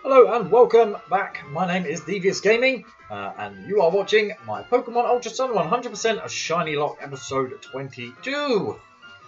Hello and welcome back. My name is Devious Gaming and you are watching my Pokemon Ultra Sun 100% of Shinylocke episode 22.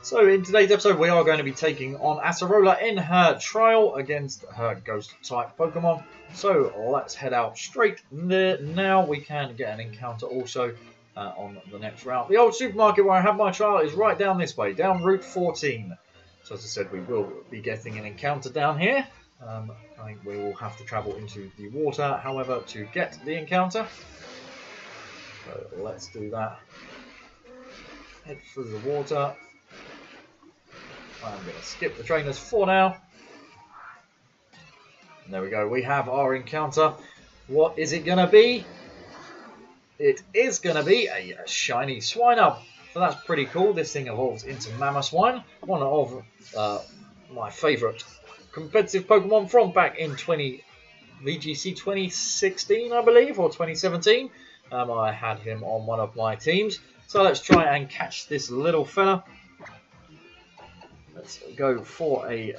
So in today's episode we are going to be taking on Acerola in her trial against her ghost type Pokemon. So let's head out straight there. Now we can get an encounter also on the next route. The old supermarket where I have my trial is right down this way, down Route 14. So as I said, we will be getting an encounter down here. I think we will have to travel into the water, however, to get the encounter. So let's do that. Head through the water. I'm going to skip the trainers for now. And there we go. We have our encounter. What is it going to be? It is going to be a shiny Swinub. So that's pretty cool. This thing evolves into Mamoswine, one of my favourite competitive Pokemon from back in VGC 2016, I believe, or 2017. I had him on one of my teams. So let's try and catch this little fella. Let's go for a...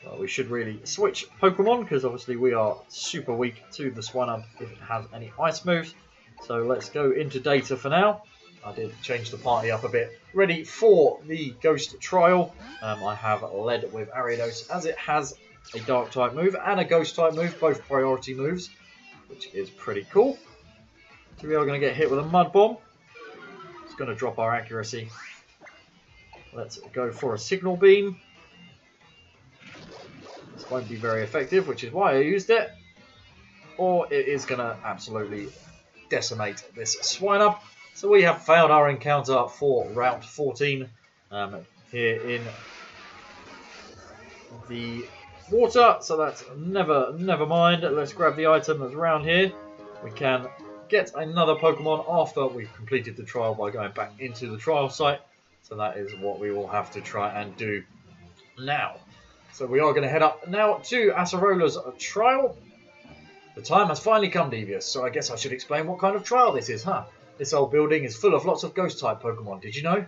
Well, we should really switch Pokemon because obviously we are super weak to the Swinub if it has any ice moves. So let's go into data for now. I did change the party up a bit. Ready for the Ghost Trial. I have led with Ariados as it has a Dark type move and a Ghost type move, both priority moves, which is pretty cool. So we are going to get hit with a Mud Bomb. It's going to drop our accuracy. Let's go for a Signal Beam. This won't be very effective, which is why I used it. Or it is going to absolutely decimate this Swinub. So we have failed our encounter for Route 14 here in the water. So that's never mind. Let's grab the item that's around here. We can get another Pokemon after we've completed the trial by going back into the trial site. So that is what we will have to try and do now. So we are going to head up now to Acerola's trial. The time has finally come, Devious. So I guess I should explain what kind of trial this is, huh? This old building is full of lots of ghost-type Pokemon, did you know?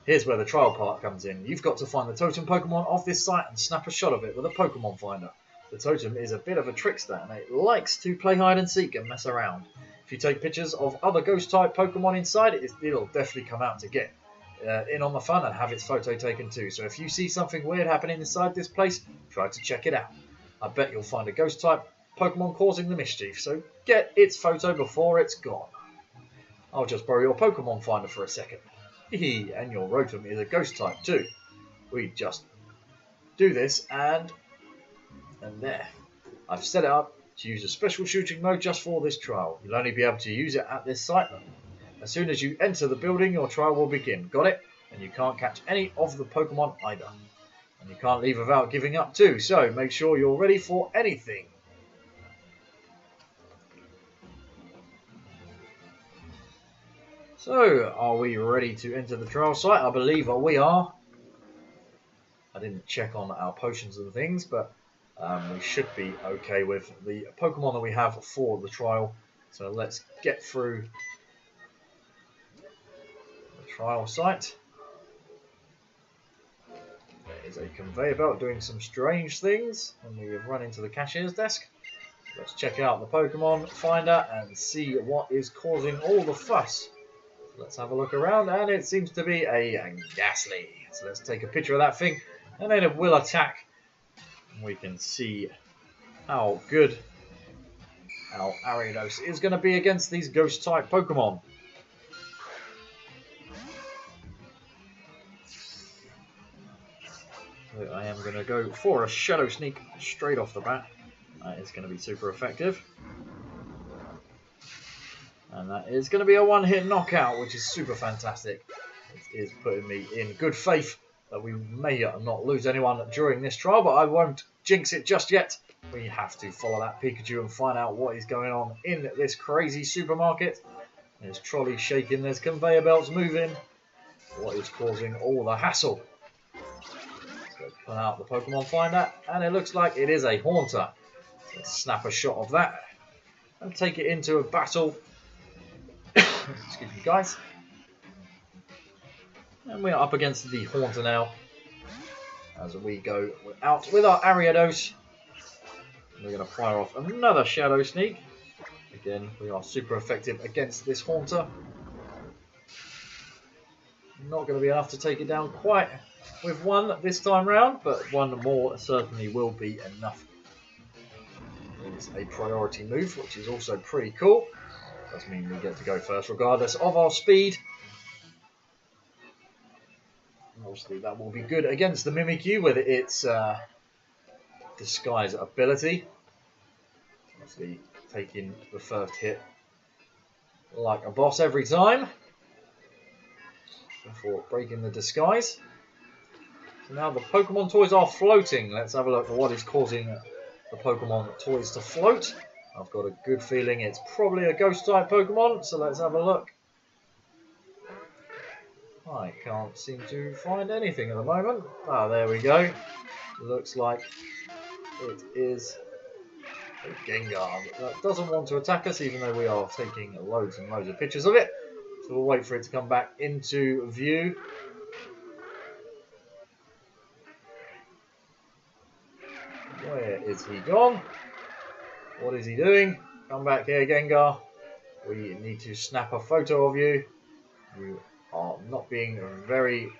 Here's where the trial part comes in. You've got to find the Totem Pokemon of this site and snap a shot of it with a Pokemon Finder. The Totem is a bit of a trickster and it likes to play hide and seek and mess around. If you take pictures of other ghost-type Pokemon inside, it'll definitely come out to get in on the fun and have its photo taken too. So if you see something weird happening inside this place, try to check it out. I bet you'll find a ghost-type Pokemon causing the mischief, so get its photo before it's gone. I'll just borrow your Pokemon Finder for a second. And your Rotom is a ghost type too. We just do this and there. I've set it up to use a special shooting mode just for this trial. You'll only be able to use it at this site though. As soon as you enter the building, your trial will begin. Got it? And you can't catch any of the Pokemon either. And you can't leave without giving up too, so make sure you're ready for anything. So, are we ready to enter the trial site? I believe we are. I didn't check on our potions and things, but we should be okay with the Pokemon that we have for the trial. So let's get through the trial site. There is a conveyor belt doing some strange things, and we have run into the cashier's desk. Let's check out the Pokemon Finder and see what is causing all the fuss. Let's have a look around, and it seems to be a Ghastly. So let's take a picture of that thing, and then it will attack. We can see how good our Ariados is going to be against these ghost-type Pokemon. So I am going to go for a Shadow Sneak straight off the bat. That is going to be super effective. And that is going to be a one-hit knockout, which is super fantastic. It is putting me in good faith that we may not lose anyone during this trial, but I won't jinx it just yet. We have to follow that Pikachu and find out what is going on in this crazy supermarket. There's trolleys shaking, there's conveyor belts moving. What is causing all the hassle? Let's go pull out the Pokemon Finder, and it looks like it is a Haunter. Let's snap a shot of that and take it into a battle. Excuse me, guys. And we are up against the Haunter now. As we go out with our Ariados. we're going to fire off another Shadow Sneak. Again, we are super effective against this Haunter. Not going to be enough to take it down quite with one this time round, but one more certainly will be enough. It's a priority move, which is also pretty cool. Does mean we get to go first regardless of our speed. Obviously that will be good against the Mimikyu with its disguise ability. Obviously taking the first hit like a boss every time before breaking the disguise. So now the Pokemon toys are floating. Let's have a look at what is causing the Pokemon toys to float. I've got a good feeling it's probably a ghost type Pokemon, so let's have a look. I can't seem to find anything at the moment. Ah, there we go. Looks like it is a Gengar that doesn't want to attack us, even though we are taking loads and loads of pictures of it. So we'll wait for it to come back into view. Where is he gone? What is he doing? Come back here, Gengar. We need to snap a photo of you. You are not being very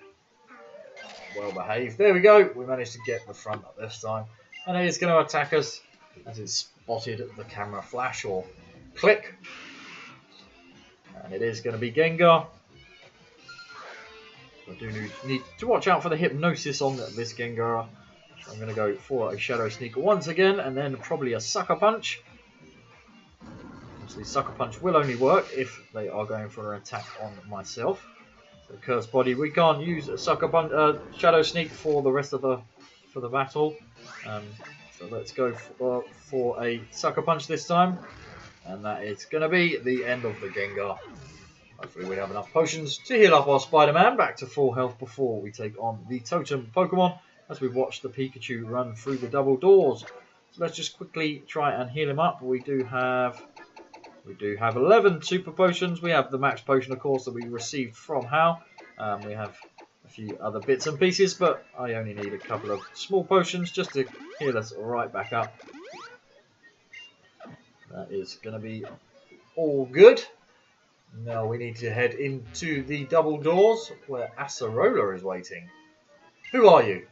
well behaved. There we go. We managed to get the front up this time. And it is going to attack us as it spotted the camera flash or click. And it is going to be Gengar. I do need to watch out for the hypnosis on this Gengar. I'm going to go for a Shadow Sneak once again, and then probably a Sucker Punch. Obviously, Sucker Punch will only work if they are going for an attack on myself. So, Cursed Body, we can't use a Sucker Punch, Shadow Sneak for the rest of the battle. So let's go for a Sucker Punch this time, and that is going to be the end of the Gengar. Hopefully, we have enough potions to heal up our Spider-Man back to full health before we take on the Totem Pokemon, as we watch the Pikachu run through the double doors. So let's just quickly try and heal him up. We do have 11 super potions. We have the max potion, of course, that we received from Hal. We have a few other bits and pieces, but I only need a couple of small potions just to heal us right back up. That is going to be all good. Now we need to head into the double doors where Acerola is waiting. Who are you?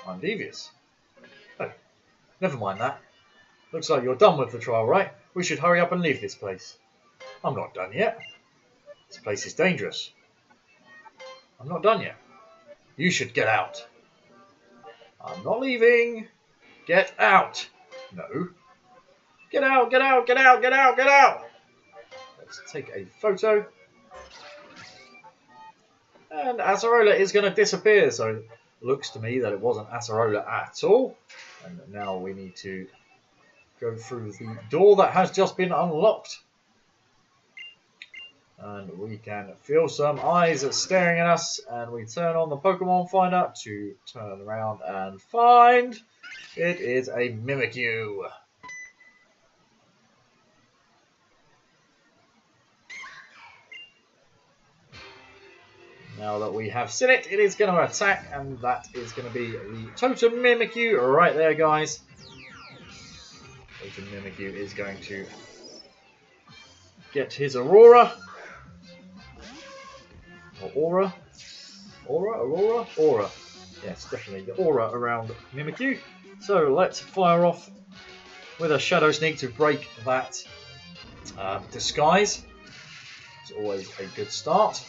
I'm Devious. Oh, never mind that. Looks like you're done with the trial, right? We should hurry up and leave this place. I'm not done yet. This place is dangerous. I'm not done yet. You should get out. I'm not leaving. Get out. No. Get out, get out, get out, get out, get out. Let's take a photo. And Acerola is going to disappear, so it looks to me that it wasn't Acerola at all. And now we need to go through the door that has just been unlocked. And we can feel some eyes staring at us, and we turn on the Pokemon Finder to turn around and find it is a Mimikyu. Now that we have seen it, it is going to attack, and that is going to be the Totem Mimikyu right there, guys. Totem Mimikyu is going to get his Aurora. Or Aurora? Yes, definitely the aura around Mimikyu. So let's fire off with a Shadow Sneak to break that disguise. It's always a good start.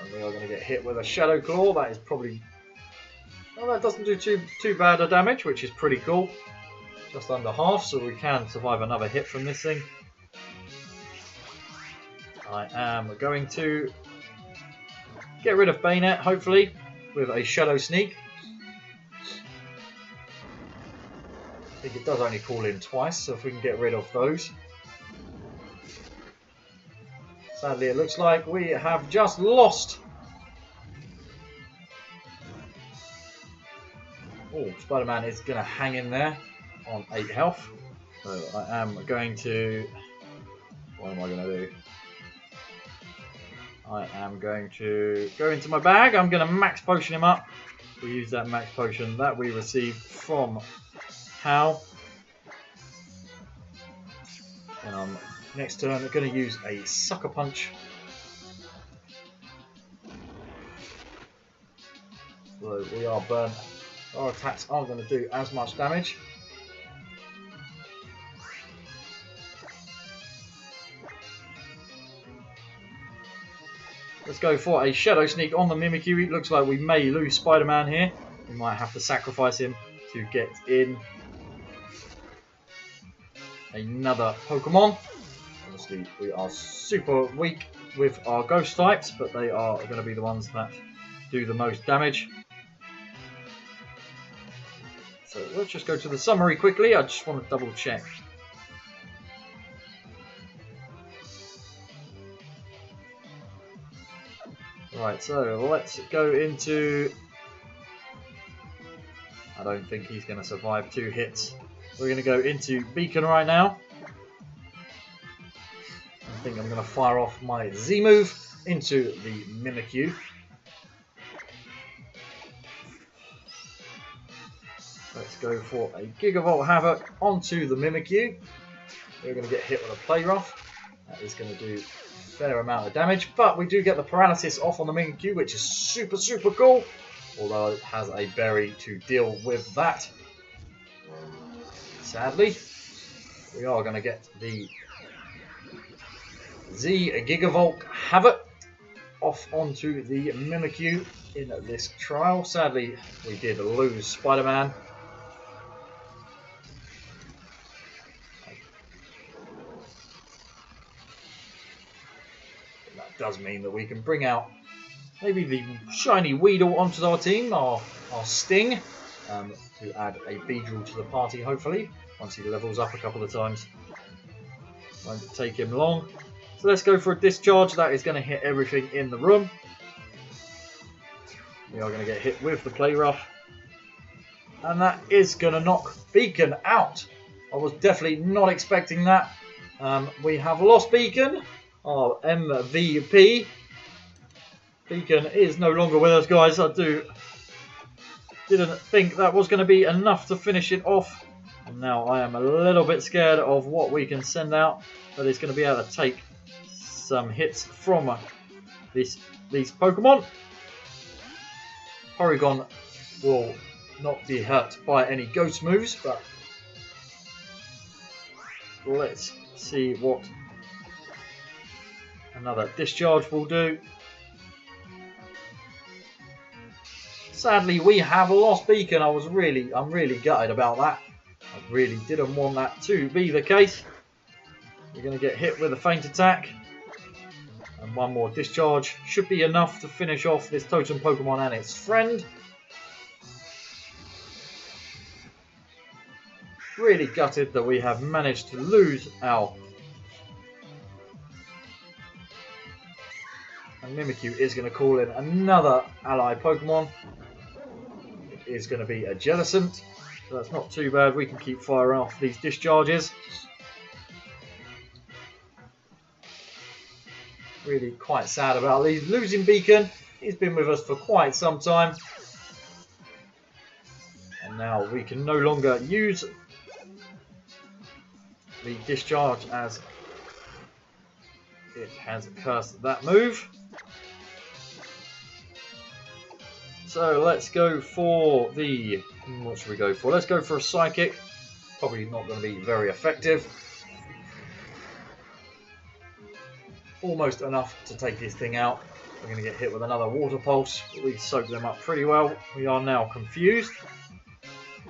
And we are going to get hit with a Shadow Claw. That is probably... well, that doesn't do too bad a damage, which is pretty cool. Just under half, so we can survive another hit from this thing. I am going to get rid of Bayonet, hopefully, with a Shadow Sneak. I think it does only call in twice, so if we can get rid of those. Sadly, it looks like we have just lost. Oh, Spider-Man is going to hang in there on 8 health. So I am going to... what am I going to do? I am going to go into my bag. I'm going to max potion him up. We use that max potion that we received from Hal. And next turn, we're going to use a Sucker Punch. So we are burnt. Our attacks aren't going to do as much damage. Let's go for a Shadow Sneak on the Mimikyu. It looks like we may lose Spider-Man here. We might have to sacrifice him to get in another Pokemon. Obviously, we are super weak with our Ghost types, but they are going to be the ones that do the most damage. So let's just go to the summary quickly. I just want to double check. Right, so let's go into... I don't think he's going to survive 2 hits. We're going to go into Beacon right now. I think I'm going to fire off my Z move into the Mimikyu. Let's go for a Gigavolt Havoc onto the Mimikyu. We're going to get hit with a Play Rough. That is going to do a fair amount of damage, but we do get the paralysis off on the Mimikyu, which is super, super cool. Although it has a berry to deal with that. Sadly, we are going to get the Z Gigavolt Havoc off onto the Mimikyu in this trial. Sadly, we did lose Spider-Man. That does mean that we can bring out maybe the shiny Weedle onto our team, our Sting, to add a Beedrill to the party, hopefully, once he levels up a couple of times. Won't take him long. So let's go for a Discharge. That is going to hit everything in the room. We are going to get hit with the Play Rough. And that is going to knock Beacon out. I was definitely not expecting that. We have lost Beacon, our MVP. Beacon is no longer with us, guys. I didn't think that was going to be enough to finish it off. And now I am a little bit scared of what we can send out. But it's going to be able to take some hits from these Pokemon. Porygon will not be hurt by any Ghost moves, but let's see what another Discharge will do. Sadly, we have lost Beacon. I'm really gutted about that. I really didn't want that to be the case. We're going to get hit with a Feint Attack. And one more Discharge should be enough to finish off this Totem Pokemon and its friend. Really gutted that we have managed to lose our... And Mimikyu is going to call in another ally Pokemon. It is going to be a Jellicent. So that's not too bad. We can keep firing off these Discharges. Really quite sad about these. Losing Beacon. He's been with us for quite some time. And now we can no longer use the Discharge as it has cursed that move. So let's go for the... What should we go for? Let's go for a Psychic. Probably not going to be very effective. Almost enough to take this thing out. We're going to get hit with another Water Pulse. We soaked them up pretty well. We are now confused.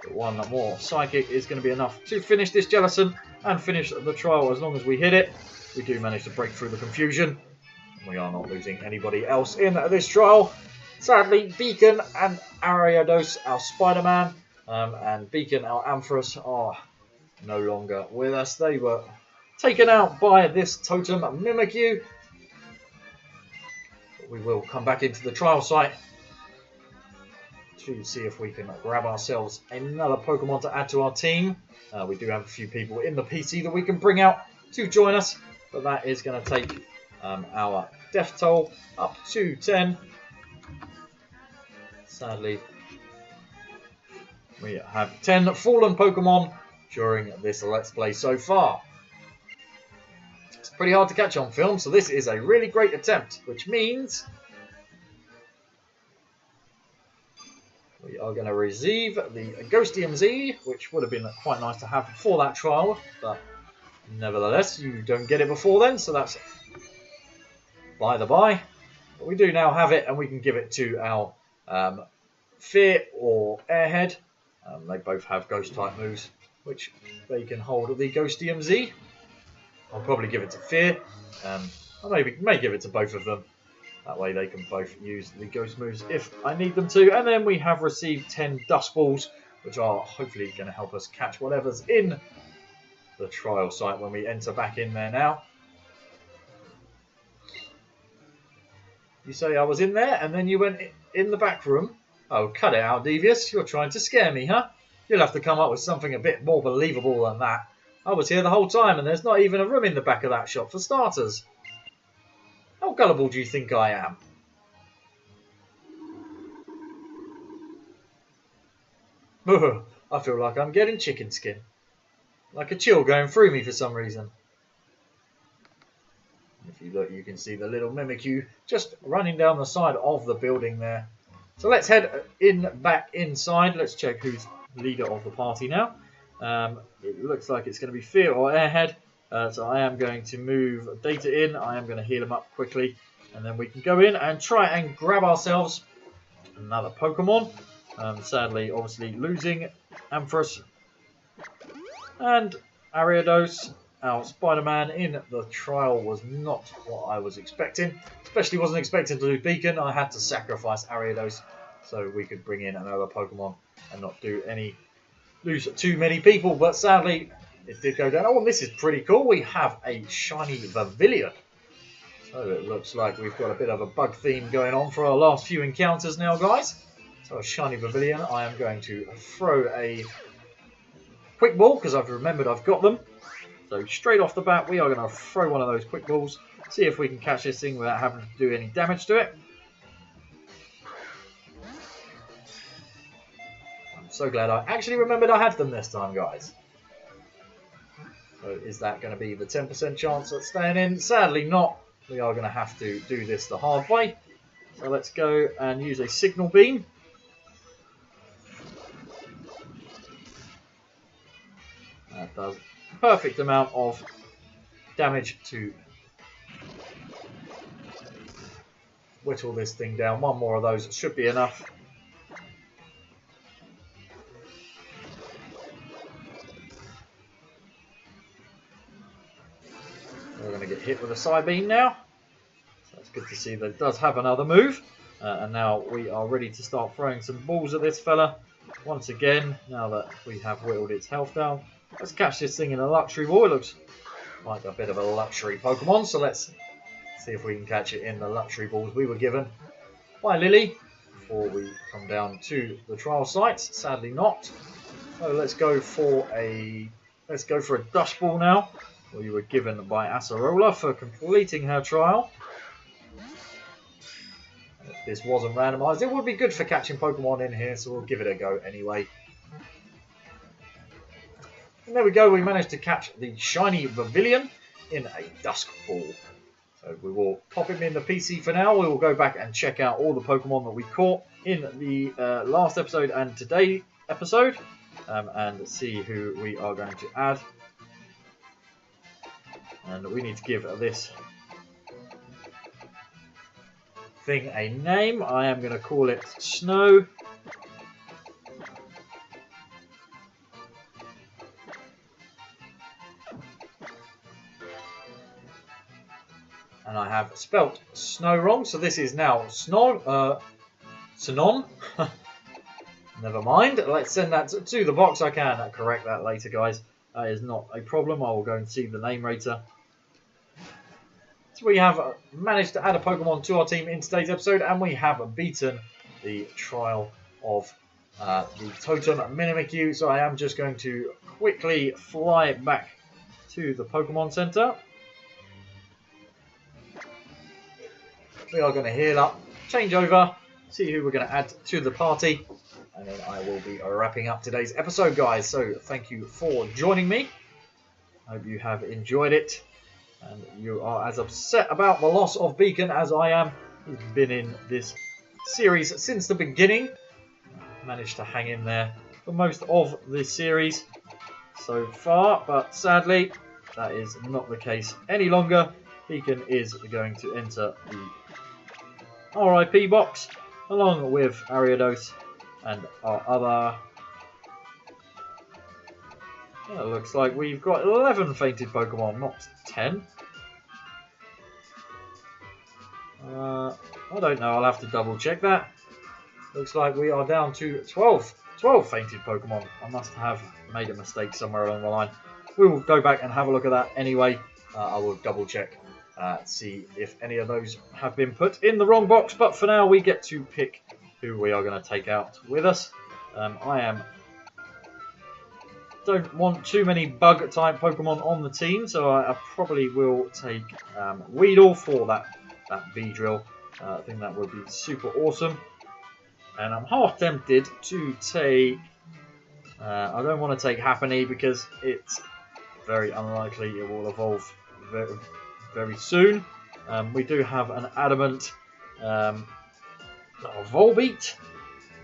But one more Psychic is going to be enough to finish this Jellicent and finish the trial as long as we hit it. We do manage to break through the confusion. We are not losing anybody else in this trial. Sadly, Beacon and Ariados, our Spider-Man, and Beacon, our Ampharos, are no longer with us. They were taken out by this Totem Mimikyu. We will come back into the trial site to see if we can grab ourselves another Pokemon to add to our team. We do have a few people in the PC that we can bring out to join us, but that is going to take our death toll up to 10. Sadly, we have 10 fallen Pokemon during this Let's Play so far. It's pretty hard to catch on film, so this is a really great attempt, which means we are going to receive the Ghostium Z, which would have been quite nice to have for that trial, but nevertheless, you don't get it before then, so that's by the by. But we do now have it, and we can give it to our Fear or Airhead. They both have Ghost-type moves, which they can hold the Ghostium Z. I'll probably give it to Fear. I may give it to both of them. That way they can both use the Ghost moves if I need them to. And then we have received 10 Dust Balls, which are hopefully going to help us catch whatever's in the trial site when we enter back in there now. You say I was in there and then you went in the back room? Oh, cut it out, Devious. You're trying to scare me, huh? You'll have to come up with something a bit more believable than that. I was here the whole time and there's not even a room in the back of that shop for starters. How gullible do you think I am? I feel like I'm getting chicken skin. Like a chill going through me for some reason. If you look, you can see the little Mimikyu just running down the side of the building there. So let's head back inside. Let's check who's leader of the party now. It looks like it's going to be Fear or Airhead. So I am going to move Data in. I am going to heal him up quickly. And then we can go in and try and grab ourselves another Pokemon. Sadly, obviously losing Ampharos and Ariados. Our Spider-Man in the trial was not what I was expecting. Especially wasn't expecting to lose Beacon. I had to sacrifice Ariados so we could bring in another Pokemon and not lose too many people. But sadly, it did go down. Oh, and this is pretty cool. We have a shiny Pavilion. So it looks like we've got a bit of a bug theme going on for our last few encounters now, guys. So a shiny Pavilion. I am going to throw a Quick Ball because I've remembered I've got them. So straight off the bat, we are going to throw one of those Quick Balls. See if we can catch this thing without having to do any damage to it. I'm so glad I actually remembered I had them this time, guys. So is that going to be the 10% chance of staying in? Sadly not. We are going to have to do this the hard way. So let's go and use a Signal Beam. That does a perfect amount of damage to whittle this thing down. One more of those should be enough. We're going to get hit with a Psybeam now. So it's good to see that it does have another move. And now we are ready to start throwing some balls at this fella. Once again, now that we have whittled its health down. Let's catch this thing in a luxury ball. It looks like a bit of a luxury Pokemon. So let's see if we can catch it in the luxury balls we were given by Lily before we come down to the trial sites. Sadly not. So let's go for a Dust Ball now. We were given by Acerola for completing her trial. If this wasn't randomised, it would be good for catching Pokemon in here, so we'll give it a go anyway. And there we go, we managed to catch the shiny Pavilion in a Dusk Ball. So we will pop him in the PC for now. We will go back and check out all the Pokemon that we caught in the last episode and today's episode. And see who we are going to add. And we need to give this thing a name. I am going to call it Snow. And I have spelt Snow wrong, so this is now Snon. Never mind. Let's send that to the box. I can correct that later, guys. That is not a problem. I will go and see the name rater. So we have managed to add a Pokemon to our team in today's episode, and we have beaten the trial of the Totem Mimikyu. So I am just going to quickly fly back to the Pokemon Center. We are going to heal up, change over, see who we're going to add to the party, and then I will be wrapping up today's episode, guys. So thank you for joining me. I hope you have enjoyed it, and you are as upset about the loss of Beacon as I am. He's been in this series since the beginning. Managed to hang in there for most of this series so far, but sadly that is not the case any longer. Beacon is going to enter the RIP box along with Ariados and our other... It looks like we've got 11 fainted Pokemon, not 10. I don't know, I'll have to double check that. Looks like we are down to 12 fainted Pokemon. I must have made a mistake somewhere along the line. We will go back and have a look at that anyway. I will double check, see if any of those have been put in the wrong box. But for now, we get to pick who we are going to take out with us. Don't want too many bug type Pokemon on the team, so I probably will take Weedle for that V-Drill. I think that would be super awesome. And I'm half tempted to take... I don't want to take Happiny because it's very unlikely it will evolve very, very soon. We do have an Adamant Volbeat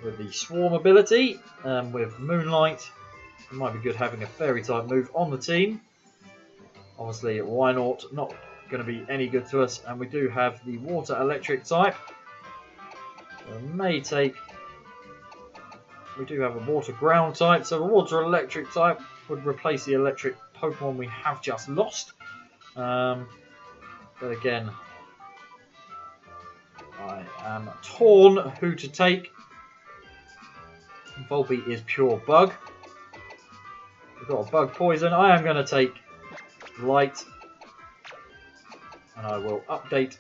with the Swarm ability. With Moonlight, it might be good having a Fairy type move on the team. Obviously, Wynaut not going to be any good to us, and we do have the Water Electric type. So may take... We do have a Water Ground type, so the Water Electric type would replace the Electric Pokemon we have just lost. But again, I am torn who to take. Volbeat is pure Bug. We've got a Bug Poison. I am going to take Light. And I will update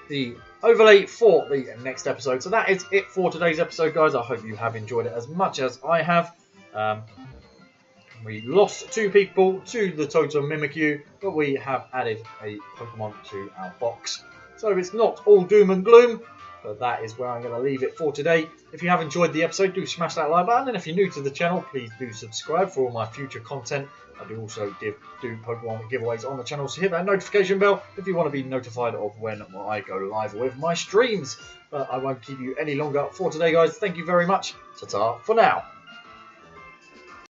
the overlay for the next episode. So that is it for today's episode, guys. I hope you have enjoyed it as much as I have. We lost 2 people to the Totem Mimikyu, but we have added a Pokemon to our box. So it's not all doom and gloom, but that is where I'm going to leave it for today. If you have enjoyed the episode, do smash that like button, and if you're new to the channel, please do subscribe for all my future content. I do also do Pokemon giveaways on the channel, so hit that notification bell if you want to be notified of when I go live with my streams. But I won't keep you any longer for today, guys. Thank you very much. Ta-ta for now.